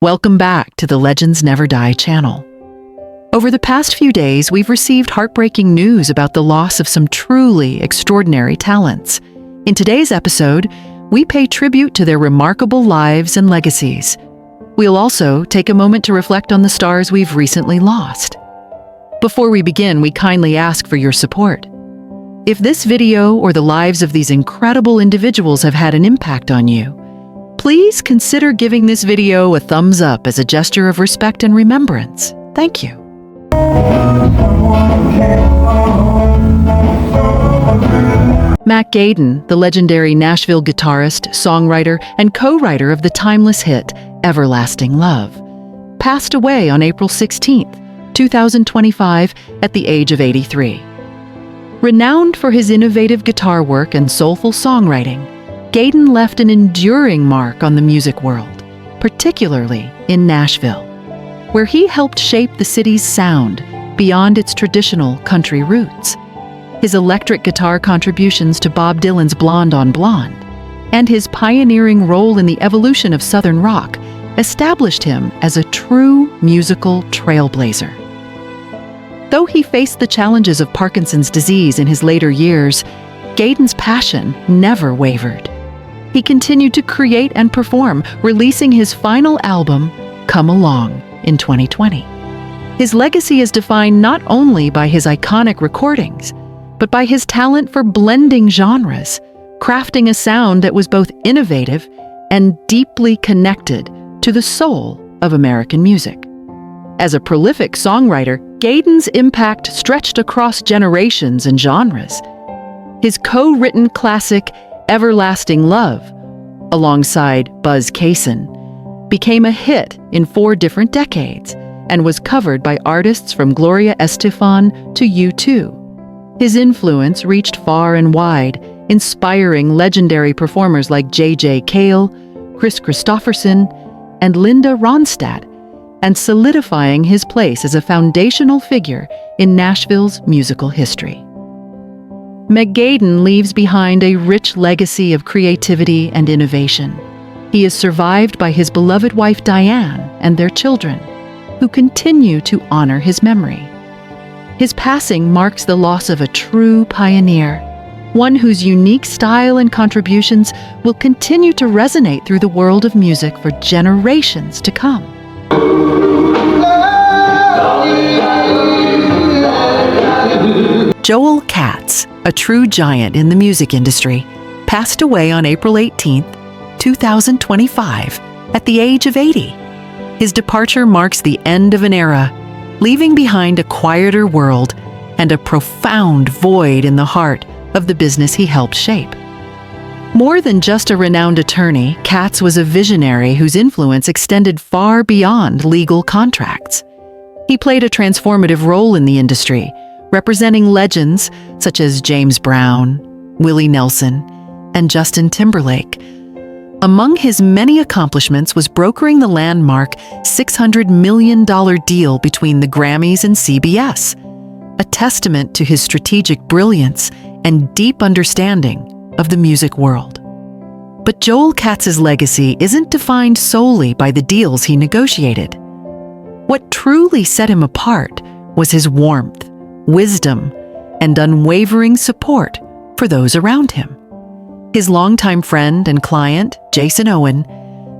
Welcome back to the Legends Never Die channel. Over the past few days, we've received heartbreaking news about the loss of some truly extraordinary talents. In today's episode, we pay tribute to their remarkable lives and legacies. We'll also take a moment to reflect on the stars we've recently lost. Before we begin, we kindly ask for your support. If this video or the lives of these incredible individuals have had an impact on you, please consider giving this video a thumbs up as a gesture of respect and remembrance. Thank you. Mac Gaiden, the legendary Nashville guitarist, songwriter, and co-writer of the timeless hit Everlasting Love, passed away on April 16, 2025, at the age of 83. Renowned for his innovative guitar work and soulful songwriting, Gaiden left an enduring mark on the music world, particularly in Nashville, where he helped shape the city's sound beyond its traditional country roots. His electric guitar contributions to Bob Dylan's Blonde on Blonde and his pioneering role in the evolution of Southern rock established him as a true musical trailblazer. Though he faced the challenges of Parkinson's disease in his later years, Gaiden's passion never wavered. He continued to create and perform, releasing his final album, Come Along, in 2020. His legacy is defined not only by his iconic recordings, but by his talent for blending genres, crafting a sound that was both innovative and deeply connected to the soul of American music. As a prolific songwriter, Gaiden's impact stretched across generations and genres. His co-written classic, Everlasting Love, alongside Buzz Cason, became a hit in 4 different decades and was covered by artists from Gloria Estefan to U2. His influence reached far and wide, inspiring legendary performers like J.J. Cale, Chris Christopherson, and Linda Ronstadt, and solidifying his place as a foundational figure in Nashville's musical history. Mac Gaiden leaves behind a rich legacy of creativity and innovation. He is survived by his beloved wife Diane and their children, who continue to honor his memory. His passing marks the loss of a true pioneer, one whose unique style and contributions will continue to resonate through the world of music for generations to come. Joel Katz, a true giant in the music industry, passed away on April 18, 2025, at the age of 80. His departure marks the end of an era, leaving behind a quieter world and a profound void in the heart of the business he helped shape. More than just a renowned attorney, Katz was a visionary whose influence extended far beyond legal contracts. He played a transformative role in the industry, representing legends such as James Brown, Willie Nelson, and Justin Timberlake. Among his many accomplishments was brokering the landmark $600 million deal between the Grammys and CBS, a testament to his strategic brilliance and deep understanding of the music world. But Joel Katz's legacy isn't defined solely by the deals he negotiated. What truly set him apart was his warmth, wisdom, and unwavering support for those around him. His longtime friend and client, Jason Owen,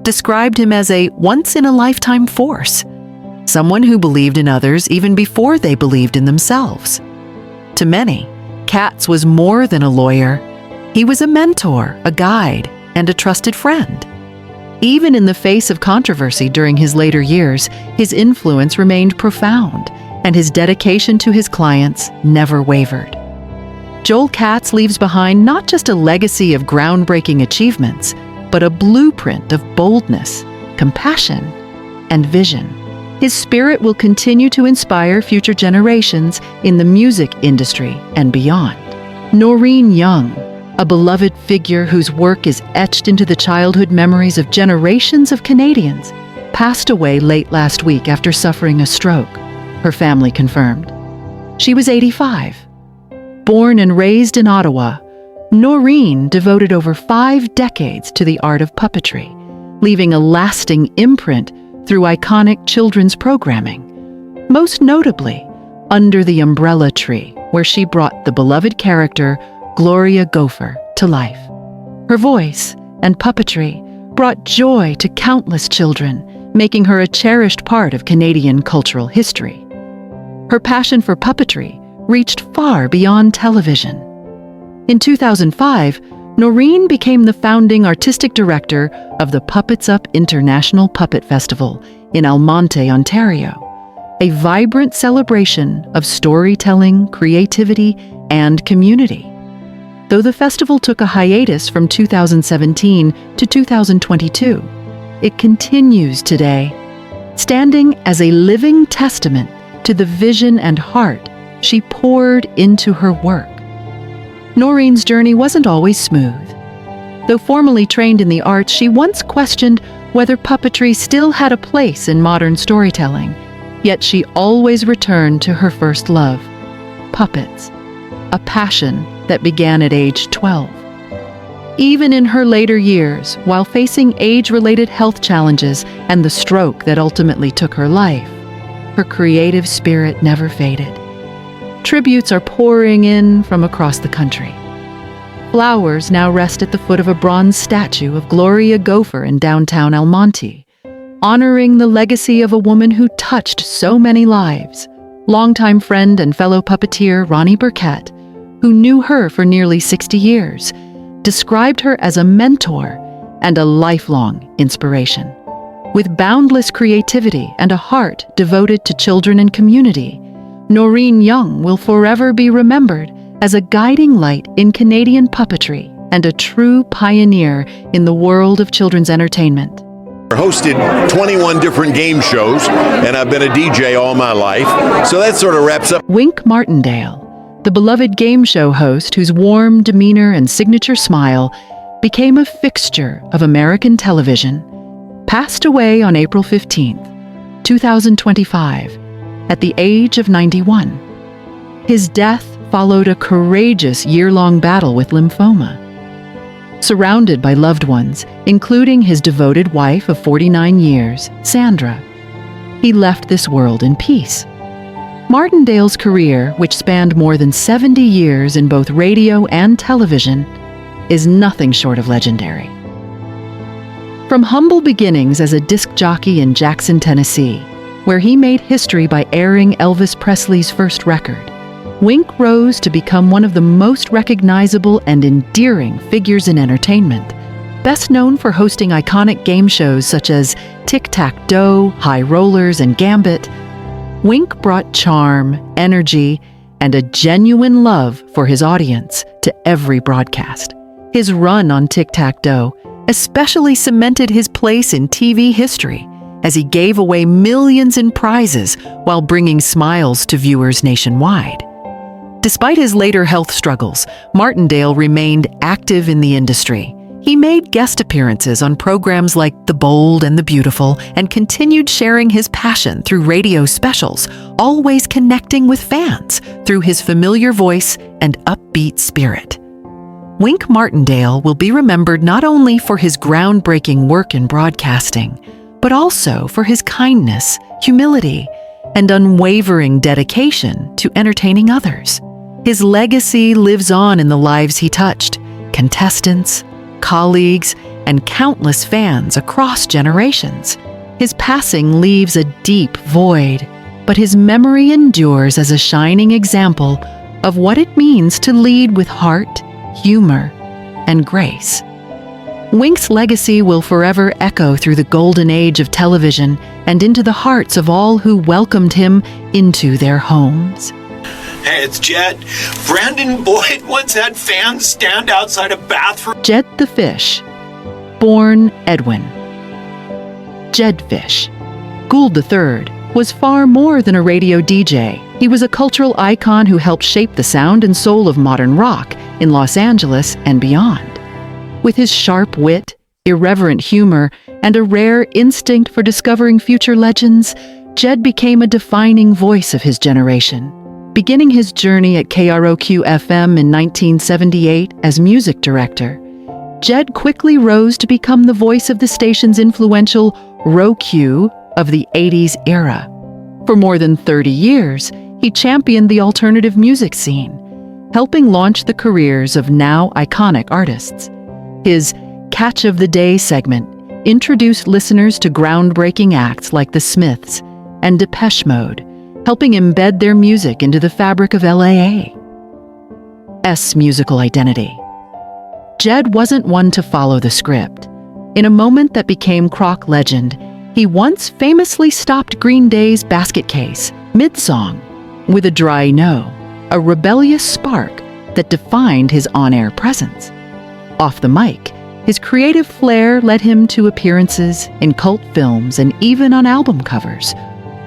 described him as a once-in-a-lifetime force, someone who believed in others even before they believed in themselves. To many, Katz was more than a lawyer. He was a mentor, a guide, and a trusted friend. Even in the face of controversy during his later years, his influence remained profound, and his dedication to his clients never wavered. Joel Katz leaves behind not just a legacy of groundbreaking achievements, but a blueprint of boldness, compassion, and vision. His spirit will continue to inspire future generations in the music industry and beyond. Noreen Young, a beloved figure whose work is etched into the childhood memories of generations of Canadians, passed away late last week after suffering a stroke, her family confirmed. She was 85. Born and raised in Ottawa, Noreen devoted over 5 decades to the art of puppetry, leaving a lasting imprint through iconic children's programming, most notably Under the Umbrella Tree, where she brought the beloved character Gloria Gopher to life. Her voice and puppetry brought joy to countless children, making her a cherished part of Canadian cultural history. Her passion for puppetry reached far beyond television. In 2005, Noreen became the founding artistic director of the Puppets Up International Puppet Festival in Almonte, Ontario, a vibrant celebration of storytelling, creativity, and community. Though the festival took a hiatus from 2017 to 2022, it continues today, standing as a living testament to the vision and heart she poured into her work. Noreen's journey wasn't always smooth. Though formally trained in the arts, she once questioned whether puppetry still had a place in modern storytelling, yet she always returned to her first love, puppets, a passion that began at age 12. Even in her later years, while facing age-related health challenges and the stroke that ultimately took her life, her creative spirit never faded. Tributes are pouring in from across the country. Flowers now rest at the foot of a bronze statue of Gloria Gopher in downtown Almonte, honoring the legacy of a woman who touched so many lives. Longtime friend and fellow puppeteer Ronnie Burkett, who knew her for nearly 60 years, described her as a mentor and a lifelong inspiration. With boundless creativity and a heart devoted to children and community, Noreen Young will forever be remembered as a guiding light in Canadian puppetry and a true pioneer in the world of children's entertainment. I hosted 21 different game shows, and I've been a DJ all my life, so that sort of wraps up. Wink Martindale, the beloved game show host whose warm demeanor and signature smile became a fixture of American television, passed away on April 15th, 2025, at the age of 91. His death followed a courageous year-long battle with lymphoma. Surrounded by loved ones, including his devoted wife of 49 years, Sandra, he left this world in peace. Martindale's career, which spanned more than 70 years in both radio and television, is nothing short of legendary. From humble beginnings as a disc jockey in Jackson, Tennessee, where he made history by airing Elvis Presley's first record, Wink rose to become one of the most recognizable and endearing figures in entertainment, best known for hosting iconic game shows such as Tic-Tac-Dough, High Rollers, and Gambit. Wink brought charm, energy, and a genuine love for his audience to every broadcast. His run on Tic-Tac-Dough especially cemented his place in TV history, as he gave away millions in prizes while bringing smiles to viewers nationwide. Despite his later health struggles, Martindale remained active in the industry. He made guest appearances on programs like The Bold and the Beautiful and continued sharing his passion through radio specials, always connecting with fans through his familiar voice and upbeat spirit. Wink Martindale will be remembered not only for his groundbreaking work in broadcasting, but also for his kindness, humility, and unwavering dedication to entertaining others. His legacy lives on in the lives he touched, contestants, colleagues, and countless fans across generations. His passing leaves a deep void, but his memory endures as a shining example of what it means to lead with heart, humor, and grace. Wink's legacy will forever echo through the golden age of television and into the hearts of all who welcomed him into their homes. Hey, it's Jed. Brandon Boyd once had fans stand outside a bathroom. Jed the Fish, born Edwin. Jed Fish. Gould III was far more than a radio DJ. He was a cultural icon who helped shape the sound and soul of modern rock in Los Angeles and beyond. With his sharp wit, irreverent humor, and a rare instinct for discovering future legends, Jed became a defining voice of his generation. Beginning his journey at KROQ-FM in 1978 as music director, Jed quickly rose to become the voice of the station's influential ROQ, of the 80s era. For more than 30 years, he championed the alternative music scene, helping launch the careers of now iconic artists. His Catch of the Day segment introduced listeners to groundbreaking acts like The Smiths and Depeche Mode, helping embed their music into the fabric of LA's musical identity. Jed wasn't one to follow the script. In a moment that became Croc legend, he once famously stopped Green Day's Basket Case, mid-song, with a dry no, a rebellious spark that defined his on-air presence. Off the mic, his creative flair led him to appearances in cult films and even on album covers,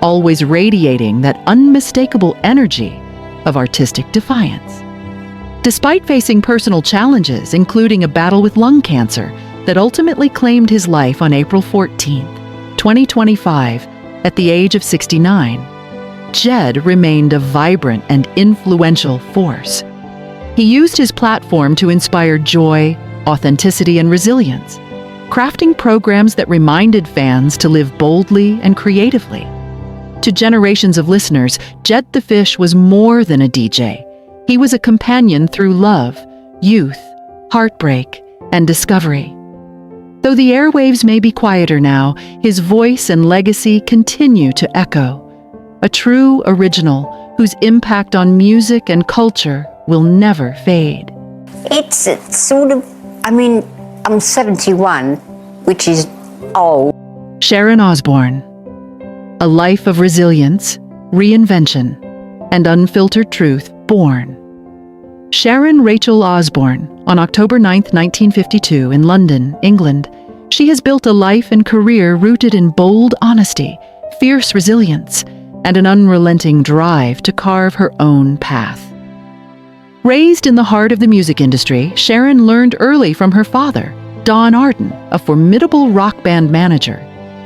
always radiating that unmistakable energy of artistic defiance. Despite facing personal challenges, including a battle with lung cancer that ultimately claimed his life on April 14, 2025, at the age of 69, Jed remained a vibrant and influential force. He used his platform to inspire joy, authenticity, and resilience, crafting programs that reminded fans to live boldly and creatively. To generations of listeners, Jed the Fish was more than a DJ. He was a companion through love, youth, heartbreak, and discovery. Though the airwaves may be quieter now, his voice and legacy continue to echo. A true original whose impact on music and culture will never fade. It's sort of, I'm 71, which is old. Sharon Osbourne. A life of resilience, reinvention, and unfiltered truth born. Sharon Rachel Osbourne, on October 9, 1952, in London, England, she has built a life and career rooted in bold honesty, fierce resilience, and an unrelenting drive to carve her own path. Raised in the heart of the music industry, Sharon learned early from her father, Don Arden, a formidable rock band manager,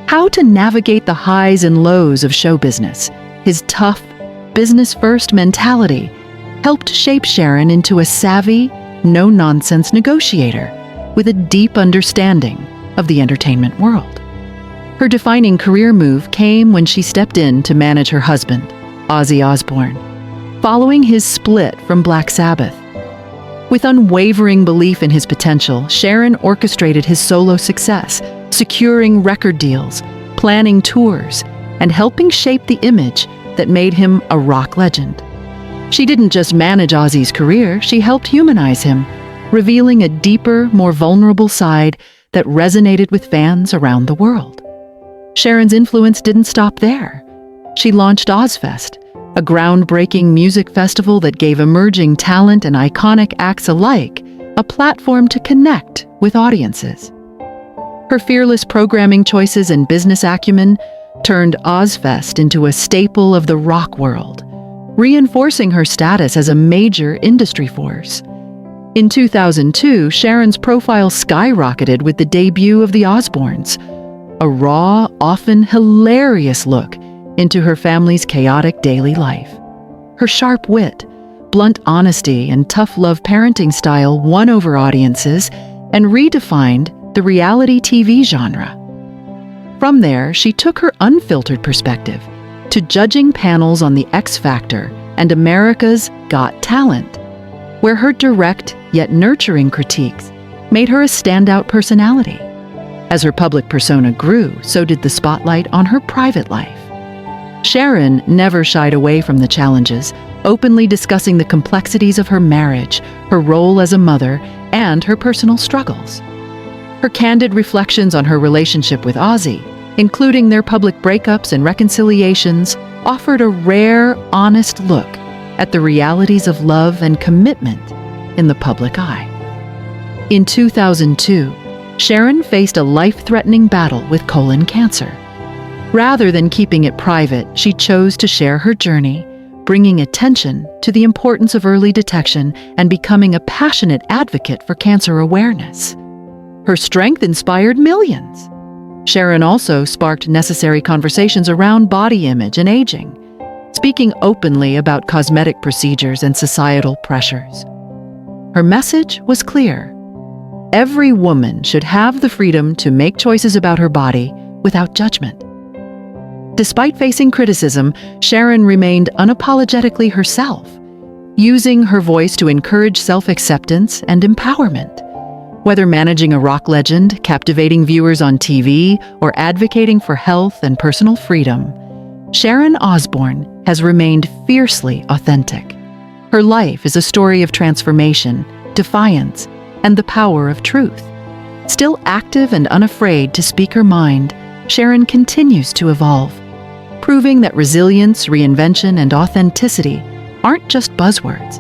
how to navigate the highs and lows of show business. His tough, business-first mentality helped shape Sharon into a savvy, no-nonsense negotiator with a deep understanding of the entertainment world. Her defining career move came when she stepped in to manage her husband, Ozzy Osbourne, following his split from Black Sabbath. With unwavering belief in his potential, Sharon orchestrated his solo success, securing record deals, planning tours, and helping shape the image that made him a rock legend. She didn't just manage Ozzy's career, she helped humanize him, revealing a deeper, more vulnerable side that resonated with fans around the world. Sharon's influence didn't stop there. She launched Ozfest, a groundbreaking music festival that gave emerging talent and iconic acts alike a platform to connect with audiences. Her fearless programming choices and business acumen turned Ozfest into a staple of the rock world, reinforcing her status as a major industry force. In 2002, Sharon's profile skyrocketed with the debut of The Osbournes, a raw, often hilarious look into her family's chaotic daily life. Her sharp wit, blunt honesty, and tough love parenting style won over audiences and redefined the reality TV genre. From there, she took her unfiltered perspective to judging panels on The X Factor and America's Got Talent, where her direct yet nurturing critiques made her a standout personality. As her public persona grew, so did the spotlight on her private life. Sharon never shied away from the challenges, openly discussing the complexities of her marriage, her role as a mother, and her personal struggles. Her candid reflections on her relationship with Ozzy, including their public breakups and reconciliations, offered a rare, honest look at the realities of love and commitment in the public eye. In 2002, Sharon faced a life-threatening battle with colon cancer. Rather than keeping it private, she chose to share her journey, bringing attention to the importance of early detection and becoming a passionate advocate for cancer awareness. Her strength inspired millions. Sharon also sparked necessary conversations around body image and aging, speaking openly about cosmetic procedures and societal pressures. Her message was clear. Every woman should have the freedom to make choices about her body without judgment. Despite facing criticism, Sharon remained unapologetically herself, using her voice to encourage self-acceptance and empowerment. Whether managing a rock legend, captivating viewers on TV, or advocating for health and personal freedom, Sharon Osbourne has remained fiercely authentic. Her life is a story of transformation, defiance, and the power of truth. Still active and unafraid to speak her mind, Sharon continues to evolve, proving that resilience, reinvention, and authenticity aren't just buzzwords,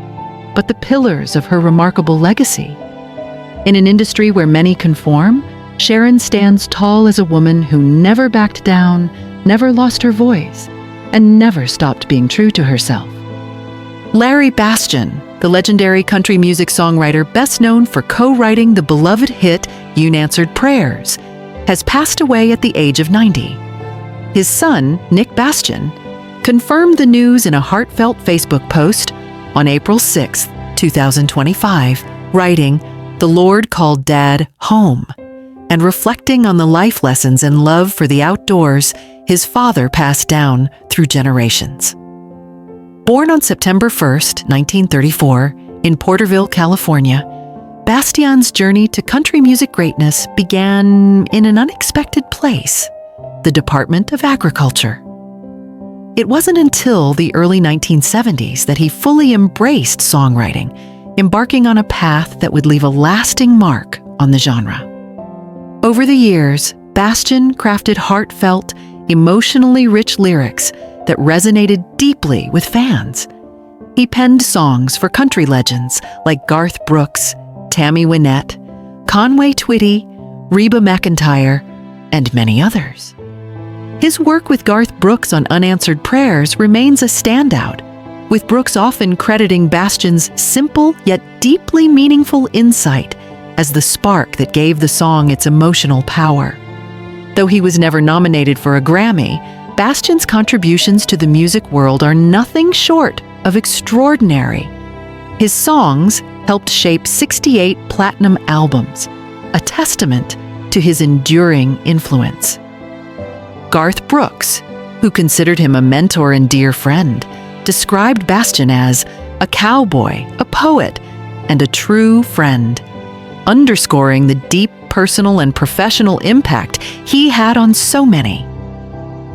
but the pillars of her remarkable legacy. In an industry where many conform, Sharon stands tall as a woman who never backed down, never lost her voice, and never stopped being true to herself. Larry Bastian, the legendary country music songwriter best known for co-writing the beloved hit Unanswered Prayers, has passed away at the age of 90. His son, Nick Bastian, confirmed the news in a heartfelt Facebook post on April 6, 2025, writing, "The Lord called Dad home," and reflecting on the life lessons and love for the outdoors his father passed down through generations. Born on September 1, 1934, in Porterville, California, Bastian's journey to country music greatness began in an unexpected place, the Department of Agriculture. It wasn't until the early 1970s that he fully embraced songwriting, embarking on a path that would leave a lasting mark on the genre. Over the years, Bastian crafted heartfelt, emotionally rich lyrics that resonated deeply with fans. He penned songs for country legends like Garth Brooks, Tammy Wynette, Conway Twitty, Reba McEntire, and many others. His work with Garth Brooks on Unanswered Prayers remains a standout, with Brooks often crediting Bastian's simple yet deeply meaningful insight as the spark that gave the song its emotional power. Though he was never nominated for a Grammy, Bastian's contributions to the music world are nothing short of extraordinary. His songs helped shape 68 platinum albums, a testament to his enduring influence. Garth Brooks, who considered him a mentor and dear friend, described Bastian as a cowboy, a poet, and a true friend, underscoring the deep personal and professional impact he had on so many.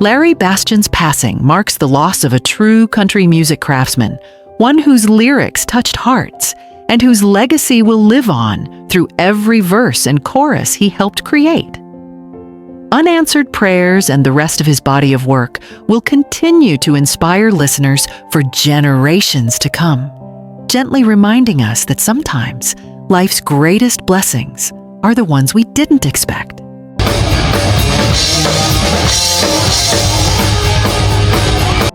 Larry Bastian's passing marks the loss of a true country music craftsman, one whose lyrics touched hearts and whose legacy will live on through every verse and chorus he helped create. Unanswered Prayers and the rest of his body of work will continue to inspire listeners for generations to come, gently reminding us that sometimes life's greatest blessings are the ones we didn't expect.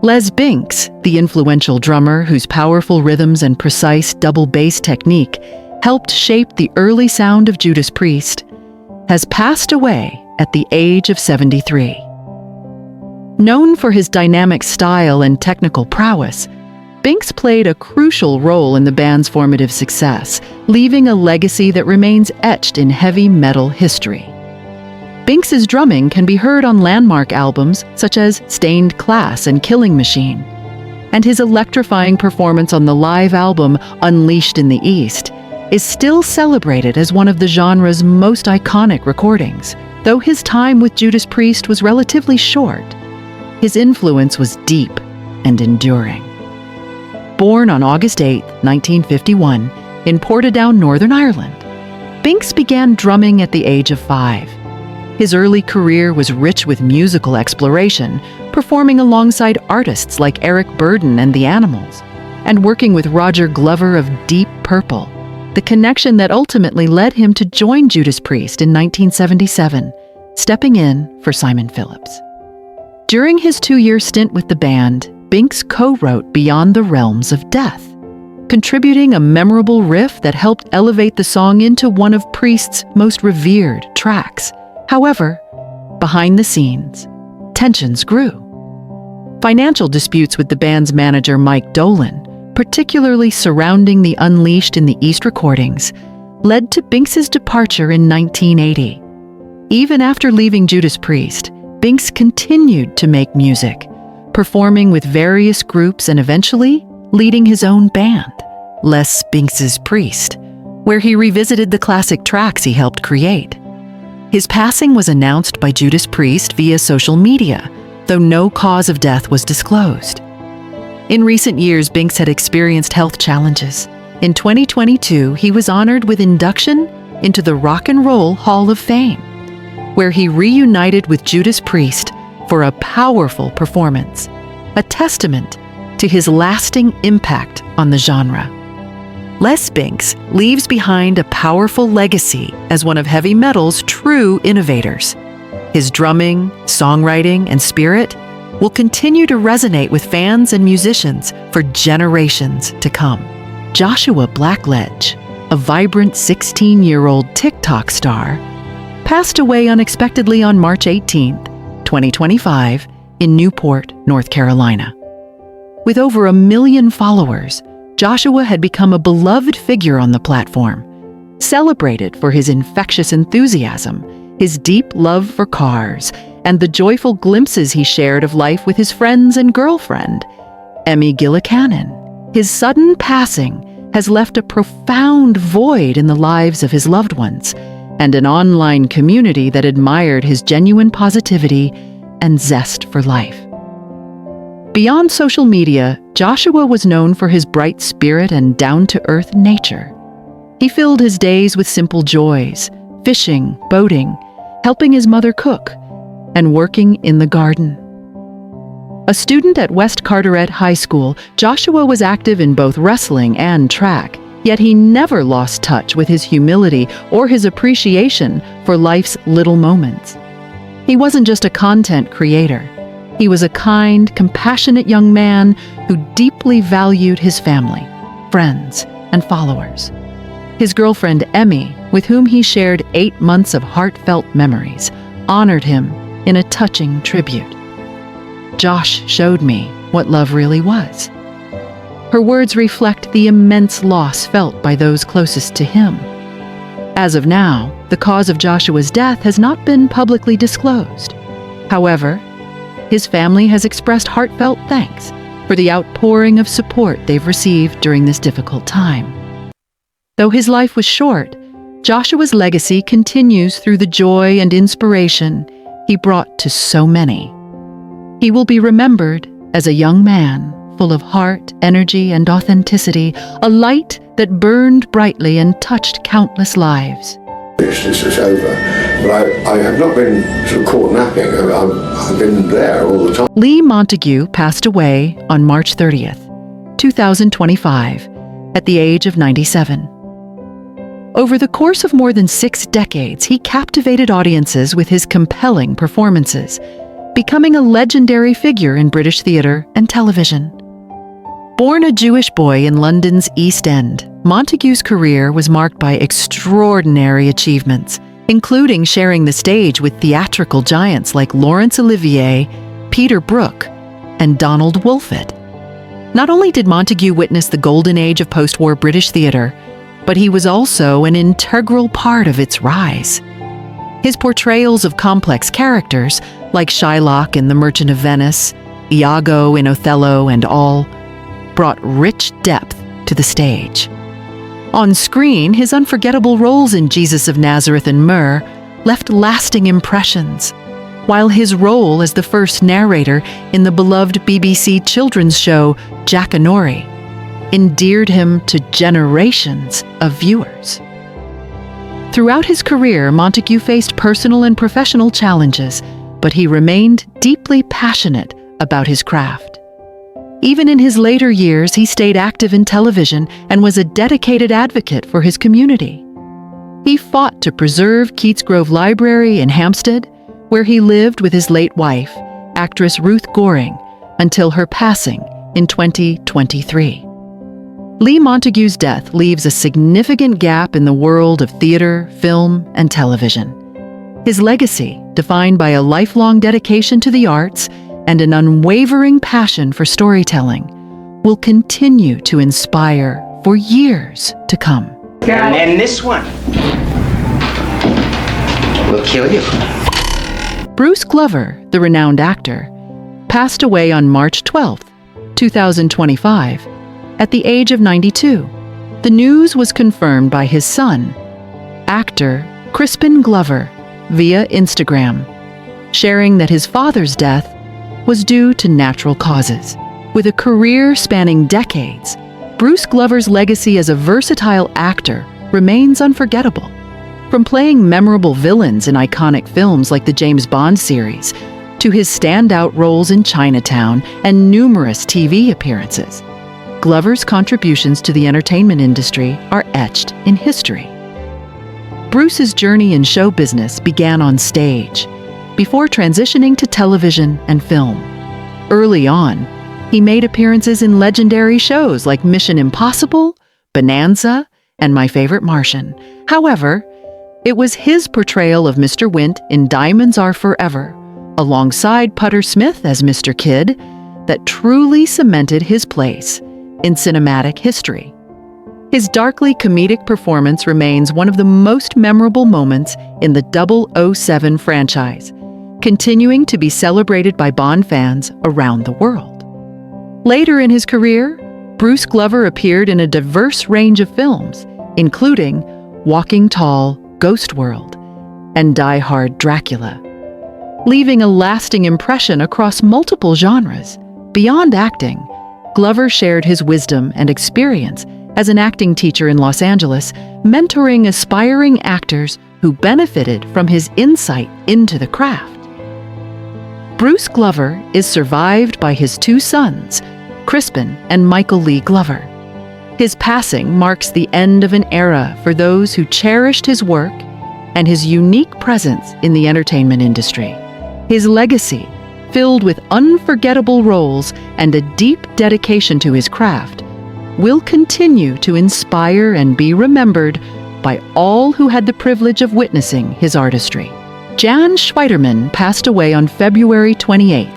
Les Binks, the influential drummer whose powerful rhythms and precise double bass technique helped shape the early sound of Judas Priest, has passed away at the age of 73. Known for his dynamic style and technical prowess, Binks played a crucial role in the band's formative success, leaving a legacy that remains etched in heavy metal history. Binks's drumming can be heard on landmark albums such as Stained Class and Killing Machine, and his electrifying performance on the live album Unleashed in the East is still celebrated as one of the genre's most iconic recordings. Though his time with Judas Priest was relatively short, his influence was deep and enduring. Born on August 8, 1951, in Portadown, Northern Ireland, Binks began drumming at the age of 5. His early career was rich with musical exploration, performing alongside artists like Eric Burdon and the Animals, and working with Roger Glover of Deep Purple, the connection that ultimately led him to join Judas Priest in 1977, stepping in for Simon Phillips. During his 2-year stint with the band, Binks co-wrote Beyond the Realms of Death, contributing a memorable riff that helped elevate the song into one of Priest's most revered tracks. However, behind the scenes, tensions grew. Financial disputes with the band's manager Mike Dolan, particularly surrounding the Unleashed in the East recordings, led to Binks's departure in 1980. Even after leaving Judas Priest, Binks continued to make music, performing with various groups and eventually leading his own band, Les Binks's Priest, where he revisited the classic tracks he helped create. His passing was announced by Judas Priest via social media, though no cause of death was disclosed. In recent years, Binks had experienced health challenges. In 2022, he was honored with induction into the Rock and Roll Hall of Fame, where he reunited with Judas Priest for a powerful performance, a testament to his lasting impact on the genre. Les Binks leaves behind a powerful legacy as one of heavy metal's true innovators. His drumming, songwriting, and spirit will continue to resonate with fans and musicians for generations to come. Joshua Blackledge, a vibrant 16-year-old TikTok star, passed away unexpectedly on March 18, 2025, in Newport, North Carolina. With over 1 million followers, Joshua had become a beloved figure on the platform, celebrated for his infectious enthusiasm, his deep love for cars, and the joyful glimpses he shared of life with his friends and girlfriend, Emmy Gillicannon. His sudden passing has left a profound void in the lives of his loved ones and an online community that admired his genuine positivity and zest for life. Beyond social media, Joshua was known for his bright spirit and down-to-earth nature. He filled his days with simple joys, fishing, boating, helping his mother cook, and working in the garden. A student at West Carteret High School, Joshua was active in both wrestling and track, yet he never lost touch with his humility or his appreciation for life's little moments. He wasn't just a content creator. He was a kind, compassionate young man who deeply valued his family, friends, and followers. His girlfriend, Emmy, with whom he shared 8 months of heartfelt memories, honored him in a touching tribute. "Josh showed me what love really was." Her words reflect the immense loss felt by those closest to him. As of now, the cause of Joshua's death has not been publicly disclosed. However, his family has expressed heartfelt thanks for the outpouring of support they've received during this difficult time. Though his life was short, Joshua's legacy continues through the joy and inspiration he brought to so many. He will be remembered as a young man full of heart, energy, and authenticity, a light that burned brightly and touched countless lives. This is over, but I have not been sort of caught napping. I've been there all the time. Lee Montague passed away on March 30th, 2025, at the age of 97. Over the course of more than 6 decades, he captivated audiences with his compelling performances, becoming a legendary figure in British theatre and television. Born a Jewish boy in London's East End, Montague's career was marked by extraordinary achievements, including sharing the stage with theatrical giants like Laurence Olivier, Peter Brook, and Donald Wolfett. Not only did Montague witness the golden age of post-war British theatre, but he was also an integral part of its rise. His portrayals of complex characters, like Shylock in The Merchant of Venice, Iago in Othello, and all, brought rich depth to the stage. On screen, his unforgettable roles in Jesus of Nazareth and Myrrh left lasting impressions, while his role as the first narrator in the beloved BBC children's show Jackanory endeared him to generations of viewers. Throughout his career, Montague faced personal and professional challenges, but he remained deeply passionate about his craft. Even in his later years, he stayed active in television and was a dedicated advocate for his community. He fought to preserve Keats Grove Library in Hampstead, where he lived with his late wife, actress Ruth Goring, until her passing in 2023. Lee Montague's death leaves a significant gap in the world of theater, film, and television. His legacy, defined by a lifelong dedication to the arts and an unwavering passion for storytelling, will continue to inspire for years to come. And then this one will kill you. Bruce Glover, the renowned actor, passed away on March 12, 2025, at the age of 92. The news was confirmed by his son, actor Crispin Glover, via Instagram, sharing that his father's death was due to natural causes. With a career spanning decades, Bruce Glover's legacy as a versatile actor remains unforgettable. From playing memorable villains in iconic films like the James Bond series, to his standout roles in Chinatown and numerous TV appearances, Glover's contributions to the entertainment industry are etched in history. Bruce's journey in show business began on stage, before transitioning to television and film. Early on, he made appearances in legendary shows like Mission Impossible, Bonanza, and My Favorite Martian. However, it was his portrayal of Mr. Wint in Diamonds Are Forever, alongside Putter Smith as Mr. Kidd, that truly cemented his place in cinematic history. His darkly comedic performance remains one of the most memorable moments in the 007 franchise, continuing to be celebrated by Bond fans around the world. Later in his career, Bruce Glover appeared in a diverse range of films, including Walking Tall, Ghost World, and Die Hard Dracula, leaving a lasting impression across multiple genres. Beyond acting, Glover shared his wisdom and experience as an acting teacher in Los Angeles, mentoring aspiring actors who benefited from his insight into the craft. Bruce Glover is survived by his two sons, Crispin and Michael Lee Glover. His passing marks the end of an era for those who cherished his work and his unique presence in the entertainment industry. His legacy, filled with unforgettable roles and a deep dedication to his craft, will continue to inspire and be remembered by all who had the privilege of witnessing his artistry. Jan Schweiderman passed away on February 28,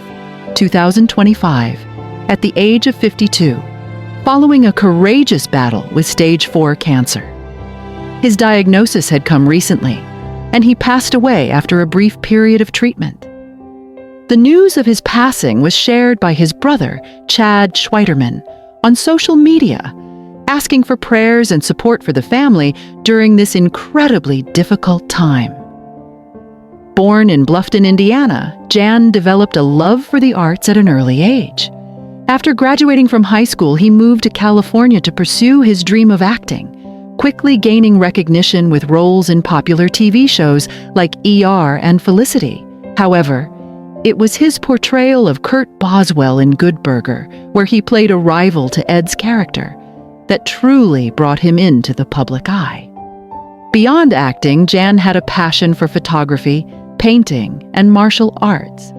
2025, at the age of 52, following a courageous battle with stage 4 cancer. His diagnosis had come recently, and he passed away after a brief period of treatment. The news of his passing was shared by his brother, Chad Schweiderman, on social media, asking for prayers and support for the family during this incredibly difficult time. Born in Bluffton, Indiana, Jan developed a love for the arts at an early age. After graduating from high school, he moved to California to pursue his dream of acting, quickly gaining recognition with roles in popular TV shows like ER and Felicity. However, it was his portrayal of Kurt Boswell in Good Burger, where he played a rival to Ed's character, that truly brought him into the public eye. Beyond acting, Jan had a passion for photography, painting, and martial arts.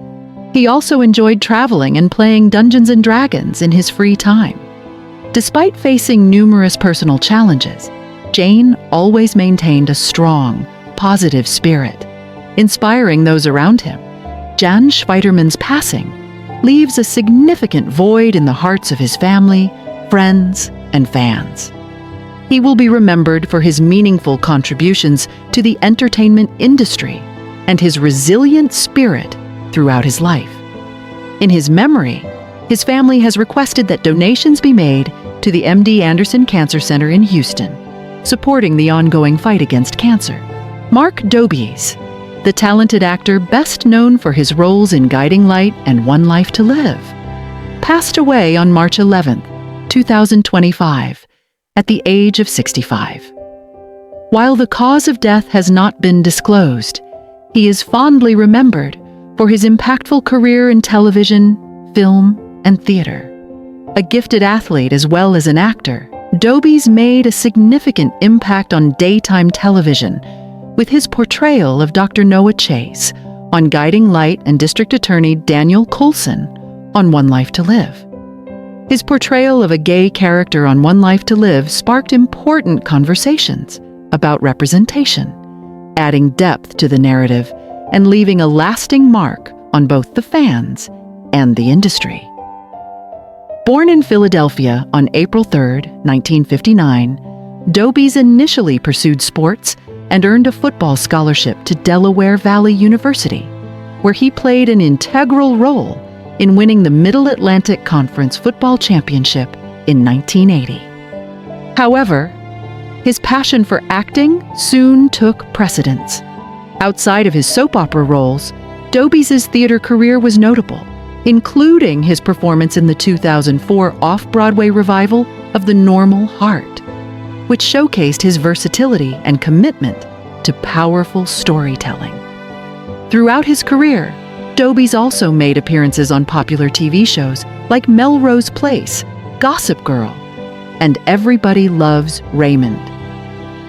He also enjoyed traveling and playing Dungeons & Dragons in his free time. Despite facing numerous personal challenges, Jane always maintained a strong, positive spirit, inspiring those around him. Jan Schweiderman's passing leaves a significant void in the hearts of his family, friends, and fans. He will be remembered for his meaningful contributions to the entertainment industry and his resilient spirit throughout his life. In his memory, his family has requested that donations be made to the MD Anderson Cancer Center in Houston, supporting the ongoing fight against cancer. Mark Dobies, the talented actor best known for his roles in Guiding Light and One Life to Live, passed away on March 11, 2025, at the age of 65. While the cause of death has not been disclosed, he is fondly remembered for his impactful career in television, film, and theater. A gifted athlete as well as an actor, Dobies made a significant impact on daytime television with his portrayal of Dr. Noah Chase on Guiding Light and District Attorney Daniel Coulson on One Life to Live. His portrayal of a gay character on One Life to Live sparked important conversations about representation, adding depth to the narrative and leaving a lasting mark on both the fans and the industry. Born in Philadelphia on April 3, 1959, Dobies initially pursued sports and earned a football scholarship to Delaware Valley University, where he played an integral role in winning the Middle Atlantic Conference Football Championship in 1980. However, his passion for acting soon took precedence. Outside of his soap opera roles, Dobies' theater career was notable, including his performance in the 2004 off-Broadway revival of The Normal Heart, which showcased his versatility and commitment to powerful storytelling. Throughout his career, Dobies also made appearances on popular TV shows like Melrose Place, Gossip Girl, and Everybody Loves Raymond.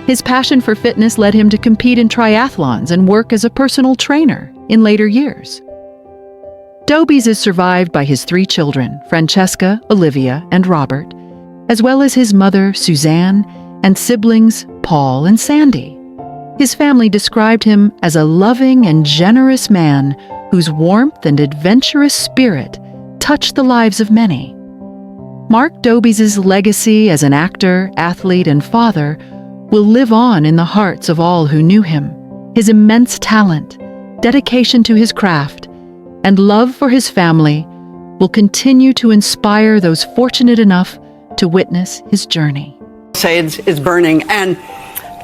His passion for fitness led him to compete in triathlons and work as a personal trainer in later years. Dobies is survived by his 3 children, Francesca, Olivia, and Robert, as well as his mother, Suzanne, and siblings, Paul and Sandy. His family described him as a loving and generous man whose warmth and adventurous spirit touched the lives of many. Mark Dobies' legacy as an actor, athlete, and father will live on in the hearts of all who knew him. His immense talent, dedication to his craft, and love for his family will continue to inspire those fortunate enough to witness his journey. Shades is burning, and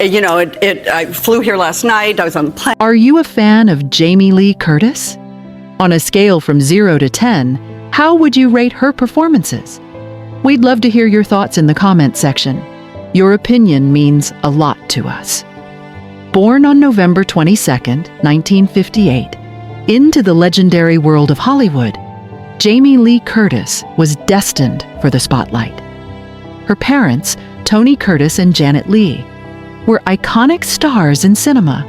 I flew here last night. I was on the plane. Are you a fan of Jamie Lee Curtis? On a scale from 0 to 10, how would you rate her performances? We'd love to hear your thoughts in the comments section. Your opinion means a lot to us. Born on November 22, 1958, into the legendary world of Hollywood, Jamie Lee Curtis was destined for the spotlight. Her parents, Tony Curtis and Janet Lee, were iconic stars in cinema,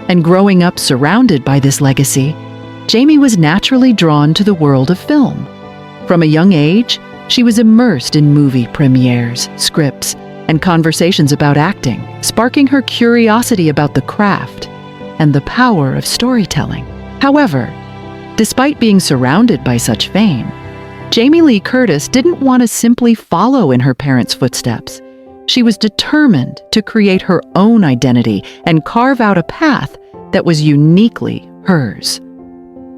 and growing up surrounded by this legacy, Jamie was naturally drawn to the world of film. From a young age, she was immersed in movie premieres, scripts, and conversations about acting, sparking her curiosity about the craft and the power of storytelling. However, despite being surrounded by such fame, Jamie Lee Curtis didn't want to simply follow in her parents' footsteps. She was determined to create her own identity and carve out a path that was uniquely hers.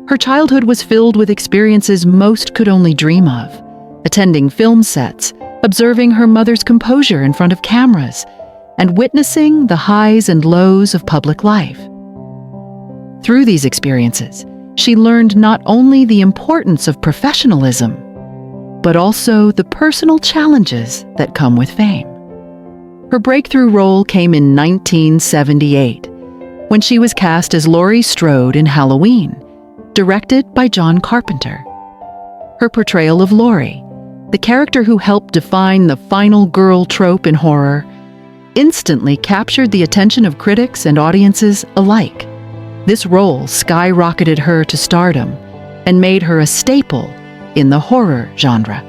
Her childhood was filled with experiences most could only dream of, attending film sets, observing her mother's composure in front of cameras, and witnessing the highs and lows of public life. Through these experiences, she learned not only the importance of professionalism, but also the personal challenges that come with fame. Her breakthrough role came in 1978, when she was cast as Laurie Strode in Halloween, directed by John Carpenter. Her portrayal of Laurie, the character who helped define the final girl trope in horror, instantly captured the attention of critics and audiences alike. This role skyrocketed her to stardom and made her a staple in the horror genre.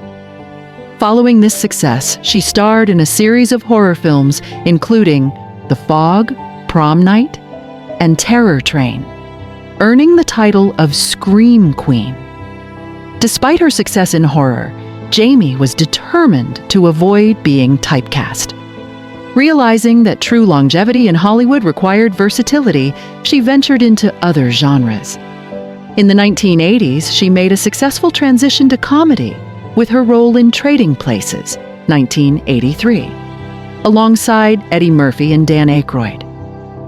Following this success, she starred in a series of horror films including The Fog, Prom Night, and Terror Train, earning the title of Scream Queen. Despite her success in horror, Jamie was determined to avoid being typecast. Realizing that true longevity in Hollywood required versatility, she ventured into other genres. In the 1980s, she made a successful transition to comedy with her role in Trading Places, 1983, alongside Eddie Murphy and Dan Aykroyd.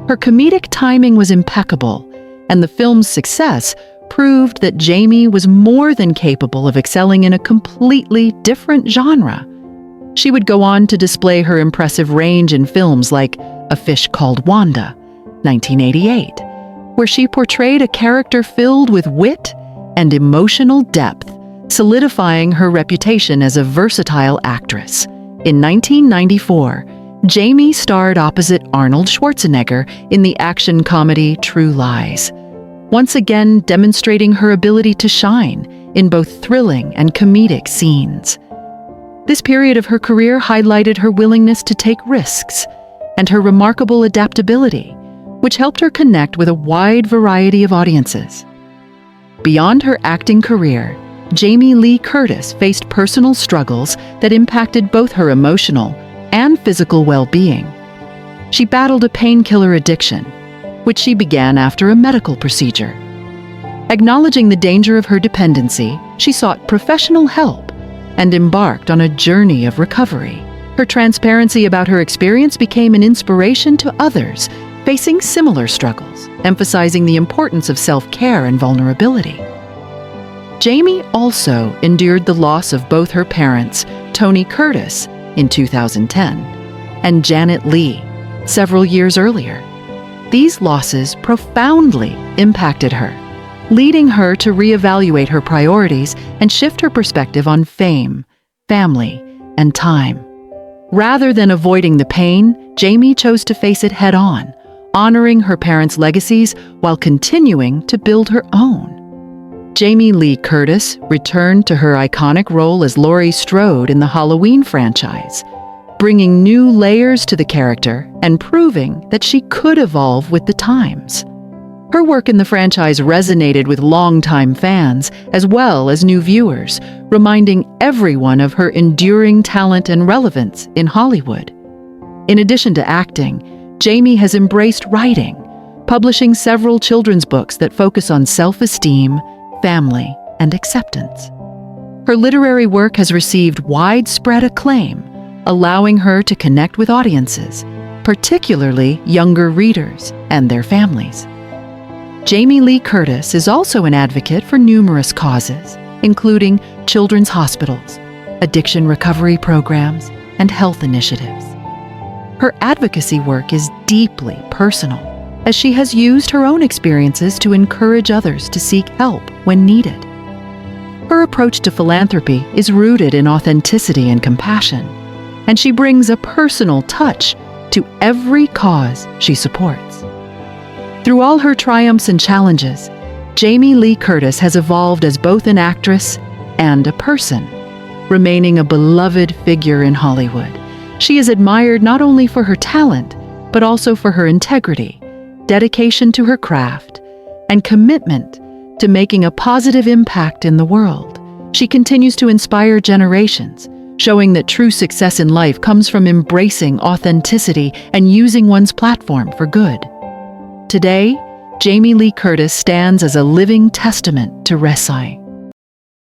Her comedic timing was impeccable, and the film's success proved that Jamie was more than capable of excelling in a completely different genre. She would go on to display her impressive range in films like A Fish Called Wanda, 1988, where she portrayed a character filled with wit and emotional depth, solidifying her reputation as a versatile actress. In 1994, Jamie starred opposite Arnold Schwarzenegger in the action comedy True Lies, once again demonstrating her ability to shine in both thrilling and comedic scenes. This period of her career highlighted her willingness to take risks and her remarkable adaptability, which helped her connect with a wide variety of audiences. Beyond her acting career, Jamie Lee Curtis faced personal struggles that impacted both her emotional and physical well-being. She battled a painkiller addiction, which she began after a medical procedure. Acknowledging the danger of her dependency, she sought professional help and embarked on a journey of recovery. Her transparency about her experience became an inspiration to others facing similar struggles, emphasizing the importance of self-care and vulnerability. Jamie also endured the loss of both her parents, Tony Curtis in 2010 and Janet Leigh several years earlier. These losses profoundly impacted her, leading her to reevaluate her priorities and shift her perspective on fame, family, and time. Rather than avoiding the pain, Jamie chose to face it head-on, honoring her parents' legacies while continuing to build her own. Jamie Lee Curtis returned to her iconic role as Laurie Strode in the Halloween franchise, bringing new layers to the character and proving that she could evolve with the times. Her work in the franchise resonated with longtime fans as well as new viewers, reminding everyone of her enduring talent and relevance in Hollywood. In addition to acting, Jamie has embraced writing, publishing several children's books that focus on self-esteem, family, and acceptance. Her literary work has received widespread acclaim, allowing her to connect with audiences, particularly younger readers and their families. Jamie Lee Curtis is also an advocate for numerous causes, including children's hospitals, addiction recovery programs, and health initiatives. Her advocacy work is deeply personal, as she has used her own experiences to encourage others to seek help when needed. Her approach to philanthropy is rooted in authenticity and compassion, and she brings a personal touch to every cause she supports. Through all her triumphs and challenges, Jamie Lee Curtis has evolved as both an actress and a person, remaining a beloved figure in Hollywood. She is admired not only for her talent, but also for her integrity, dedication to her craft, and commitment to making a positive impact in the world. She continues to inspire generations, showing that true success in life comes from embracing authenticity and using one's platform for good. Today, Jamie Lee Curtis stands as a living testament to Resai.